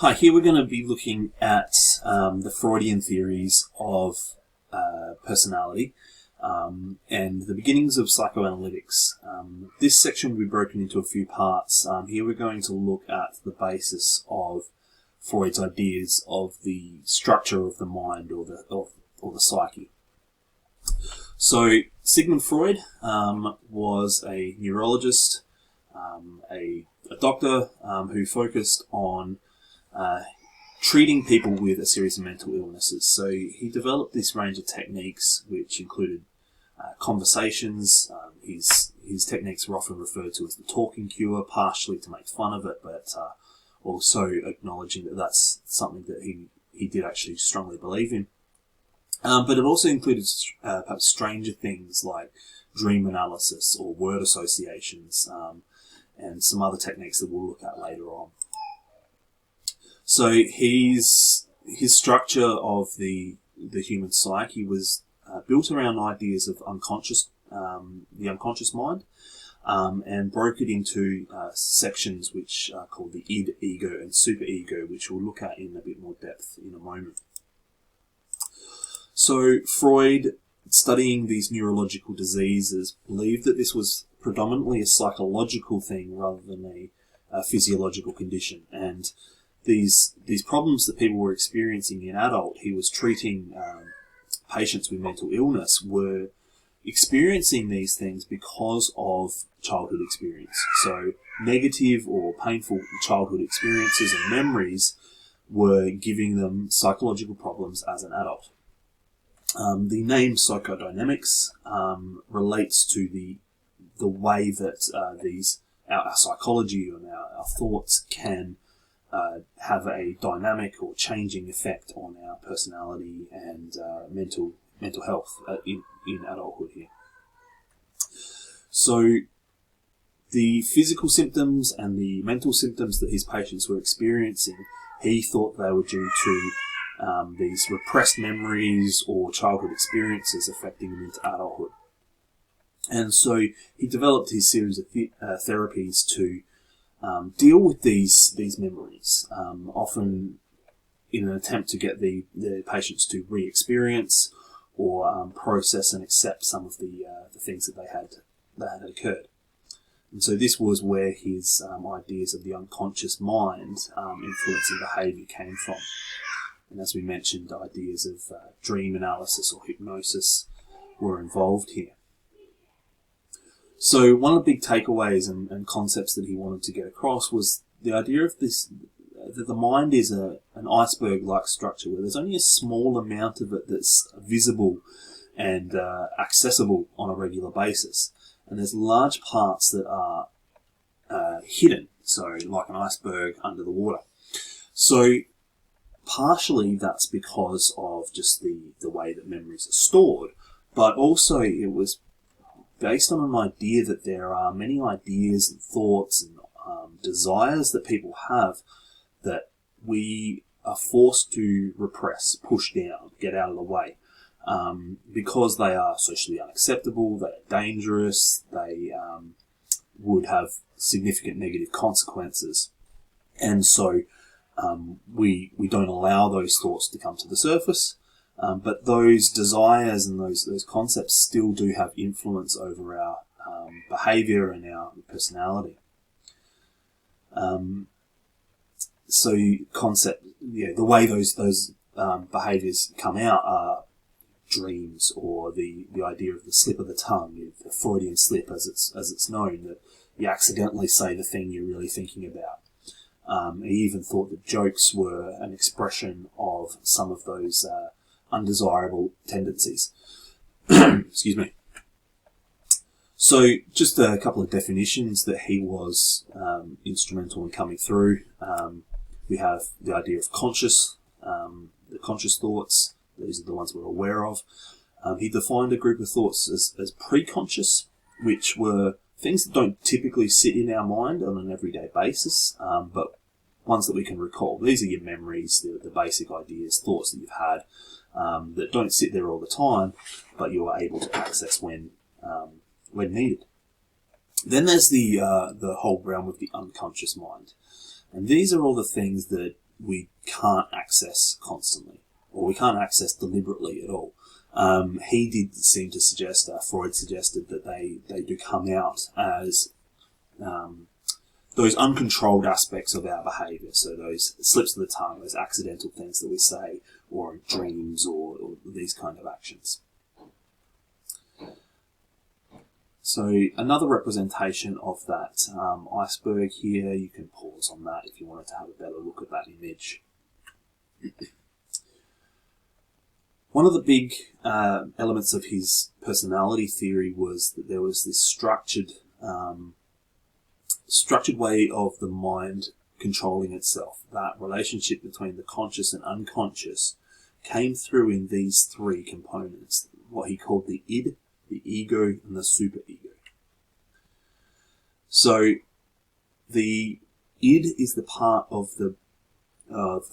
Hi, here we're going to be looking at the Freudian theories of personality and the beginnings of psychoanalytics. This section will be broken into a few parts. Here we're going to look at the basis of Freud's ideas of the structure of the mind or the psyche. So Sigmund Freud was a neurologist, a doctor who focused on treating people with a series of mental illnesses. So he developed this range of techniques which included conversations. His techniques were often referred to as the talking cure, partially to make fun of it, but also acknowledging that that's something that he did actually strongly believe in. But it also included perhaps stranger things like dream analysis or word associations, and some other techniques that we'll look at later on. So his structure of the human psyche was built around ideas of the unconscious mind, and broke it into sections which are called the id, ego, and superego, which we'll look at in a bit more depth in a moment. So Freud, studying these neurological diseases, believed that this was predominantly a psychological thing rather than a physiological condition, and these problems that people were experiencing in adult, he was treating patients with mental illness, were experiencing these things because of childhood experience. So negative or painful childhood experiences and memories were giving them psychological problems as an adult. The name psychodynamics relates to the way that our psychology and our thoughts can have a dynamic or changing effect on our personality and mental health in adulthood here. So the physical symptoms and the mental symptoms that his patients were experiencing, he thought they were due to these repressed memories or childhood experiences affecting them into adulthood. And so he developed his series of therapies to deal with these memories, often in an attempt to get the patients to re-experience or process and accept some of the things that had occurred. And so this was where his ideas of the unconscious mind influencing behaviour came from. And as we mentioned, ideas of dream analysis or hypnosis were involved here. So one of the big takeaways and concepts that he wanted to get across was the idea of this, that the mind is an iceberg-like structure where there's only a small amount of it that's visible and accessible on a regular basis. And there's large parts that are hidden, so like an iceberg under the water. So partially that's because of just the way that memories are stored, but also it was based on an idea that there are many ideas and thoughts and desires that people have that we are forced to repress, push down, get out of the way, because they are socially unacceptable, they're dangerous, they would have significant negative consequences. And so we don't allow those thoughts to come to the surface. But those desires and those concepts still do have influence over our behaviour and our personality. So the way those behaviours come out are dreams, or the idea of the slip of the tongue, the Freudian slip as it's known, that you accidentally say the thing you're really thinking about. He even thought that jokes were an expression of some of those undesirable tendencies. Excuse me. So just a couple of definitions that he was instrumental in coming through. We have the idea of the conscious thoughts. These are the ones we're aware of. He defined a group of thoughts as pre-conscious, which were things that don't typically sit in our mind on an everyday basis, but ones that we can recall. These are your memories, the basic ideas, thoughts that you've had, that don't sit there all the time, but you are able to access when needed. Then there's the whole realm of the unconscious mind. And these are all the things that we can't access constantly, or we can't access deliberately at all. He did seem to suggest, Freud suggested that they do come out as those uncontrolled aspects of our behaviour, so those slips of the tongue, those accidental things that we say, or dreams, or these kind of actions. So another representation of that iceberg here, you can pause on that if you wanted to have a better look at that image. One of the big elements of his personality theory was that there was this structured way of the mind controlling itself. That relationship between the conscious and unconscious came through in these three components, what he called the id, the ego, and the superego. So the id is the part of the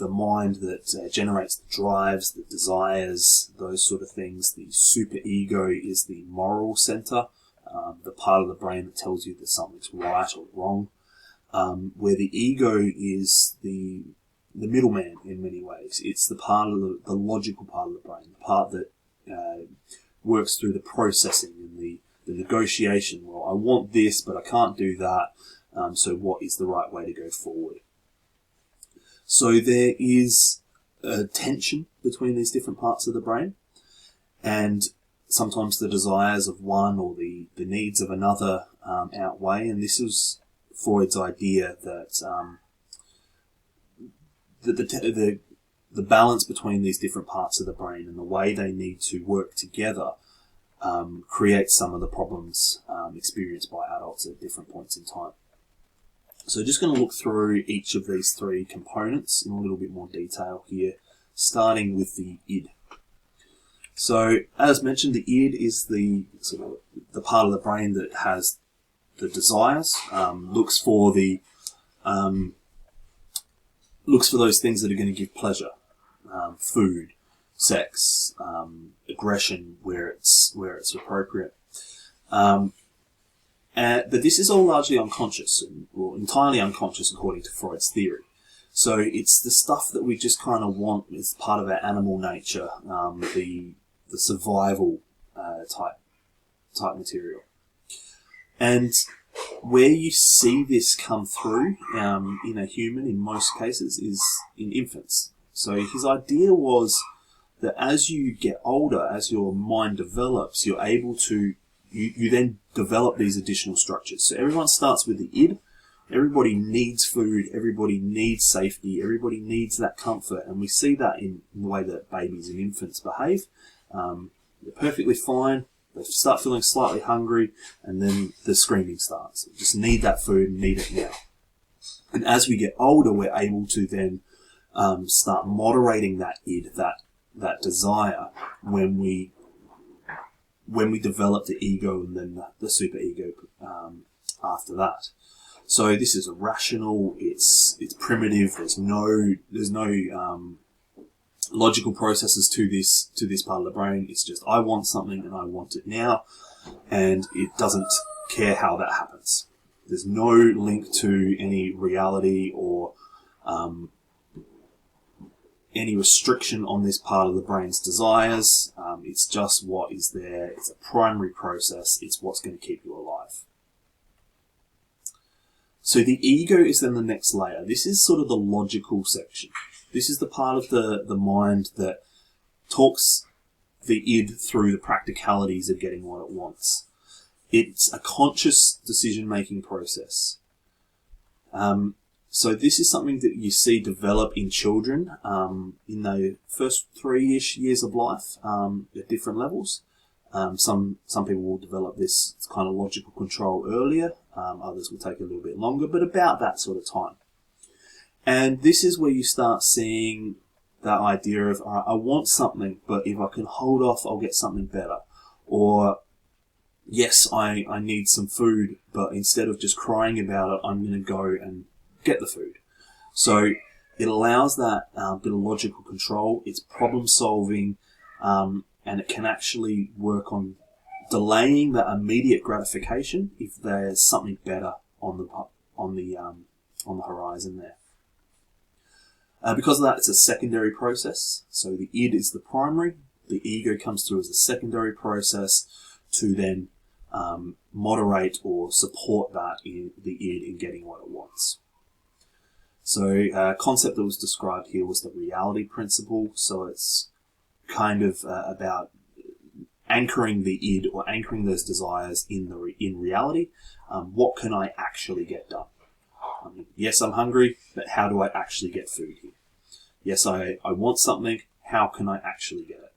mind that generates the drives, the desires, those sort of things. The superego is the moral center, the part of the brain that tells you that something's right or wrong, where the ego is the middleman in many ways. It's the part of the logical part of the brain, the part that works through the processing and the negotiation. Well, I want this, but I can't do that, so what is the right way to go forward? So there is a tension between these different parts of the brain, and sometimes the desires of one or the needs of another outweigh, and this was Freud's idea that the balance between these different parts of the brain and the way they need to work together creates some of the problems experienced by adults at different points in time. So just going to look through each of these three components in a little bit more detail here, starting with the id. So, as mentioned, the id is the part of the brain that has the desires, looks for those things that are going to give pleasure, food, sex, aggression where it's appropriate. But this is all largely unconscious, or entirely unconscious according to Freud's theory. So it's the stuff that we just kind of want as part of our animal nature, the survival type material. And where you see this come through in a human, in most cases, is in infants. So his idea was that as you get older, as your mind develops, you're able to you then develop these additional structures. So everyone starts with the id. Everybody needs food. Everybody needs safety. Everybody needs that comfort. And we see that in the way that babies and infants behave. They're perfectly fine. They start feeling slightly hungry, and then the screaming starts. They just need that food, need it now. And as we get older, we're able to then start moderating that id, that desire, when we develop the ego and then the superego after that. So this is irrational. It's primitive. There's no logical processes to this part of the brain. It's just, I want something and I want it now, and it doesn't care how that happens. There's no link to any reality or any restriction on this part of the brain's desires. It's just what is there. It's a primary process. It's what's going to keep you alive. So the ego is then the next layer. This is sort of the logical section. This is the part of the mind that talks the id through the practicalities of getting what it wants. It's a conscious decision-making process. So this is something that you see develop in children in the first 3-ish years of life at different levels. Some people will develop this kind of logical control earlier. Others will take a little bit longer, but about that sort of time. And this is where you start seeing that idea of, I want something, but if I can hold off, I'll get something better. Or, yes, I need some food, but instead of just crying about it, I'm going to go and get the food. So it allows that bit of logical control. It's problem solving, and it can actually work on delaying that immediate gratification if there's something better on the horizon there. Because of that, it's a secondary process. So the id is the primary, the ego comes through as a secondary process to then moderate or support that in the id in getting what it wants. So a concept that was described here was the reality principle. So it's kind of about anchoring the id or anchoring those desires in reality. What can I actually get done? Yes, I'm hungry, but how do I actually get food here? Yes, I want something. How can I actually get it?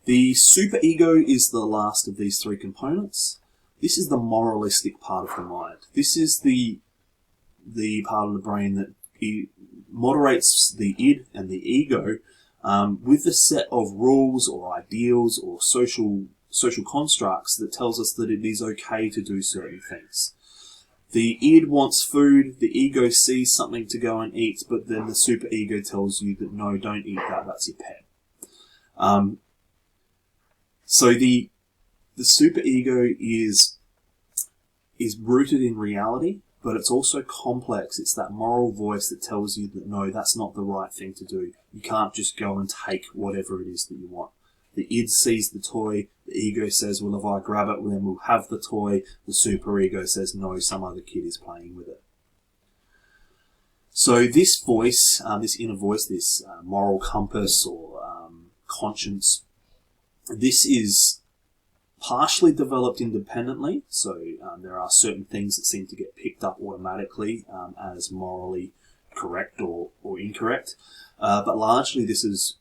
The superego is the last of these three components. This is the moralistic part of the mind. This is the part of the brain that moderates the id and the ego with a set of rules or ideals or social constructs that tells us that it is okay to do certain things. The id wants food, the ego sees something to go and eat, but then the superego tells you that no, don't eat that, that's your pet. So the superego is rooted in reality, but it's also complex. It's that moral voice that tells you that no, that's not the right thing to do. You can't just go and take whatever it is that you want. The id sees the toy, the ego says, well, if I grab it, then we'll have the toy. The superego says, no, some other kid is playing with it. So this voice, this inner voice, this moral compass or conscience, this is partially developed independently. So there are certain things that seem to get picked up automatically as morally correct or incorrect. But largely this is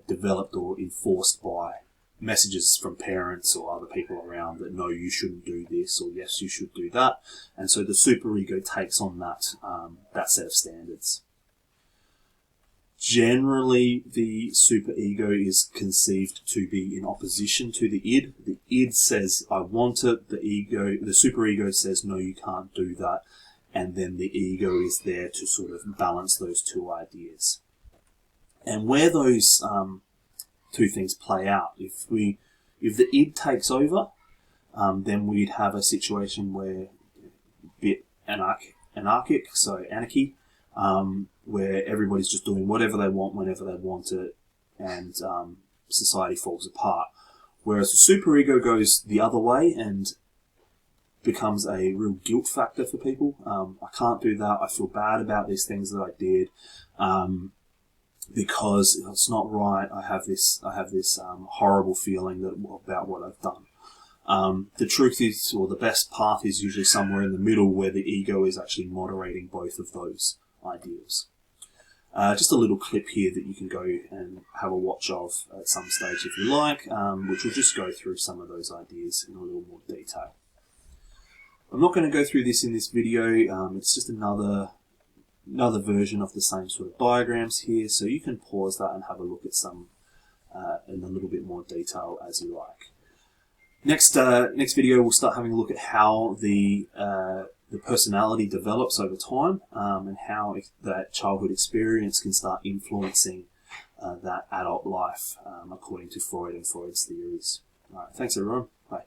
developed or enforced by messages from parents or other people around that no, you shouldn't do this, or yes, you should do that. And so the superego takes on that set of standards. Generally, the superego is conceived to be in opposition to the id. The id says, I want it. The superego says, no, you can't do that. And then the ego is there to sort of balance those two ideas. And where those two things play out, if the id takes over, then we'd have a situation where a bit anarchic, so anarchy, where everybody's just doing whatever they want whenever they want it, and society falls apart. Whereas the superego goes the other way and becomes a real guilt factor for people. I can't do that. I feel bad about these things that I did. Because it's not right. I have this horrible feeling about what I've done. The truth is, or the best path is usually somewhere in the middle where the ego is actually moderating both of those ideals. Just a little clip here that you can go and have a watch of at some stage if you like, which will just go through some of those ideas in a little more detail. I'm not going to go through this in this video. It's just another version of the same sort of diagrams here, so you can pause that and have a look at some in a little bit more detail as you like. Next video we'll start having a look at how the personality develops over time and how that childhood experience can start influencing that adult life according to Freud and Freud's theories. All right, thanks everyone. Bye.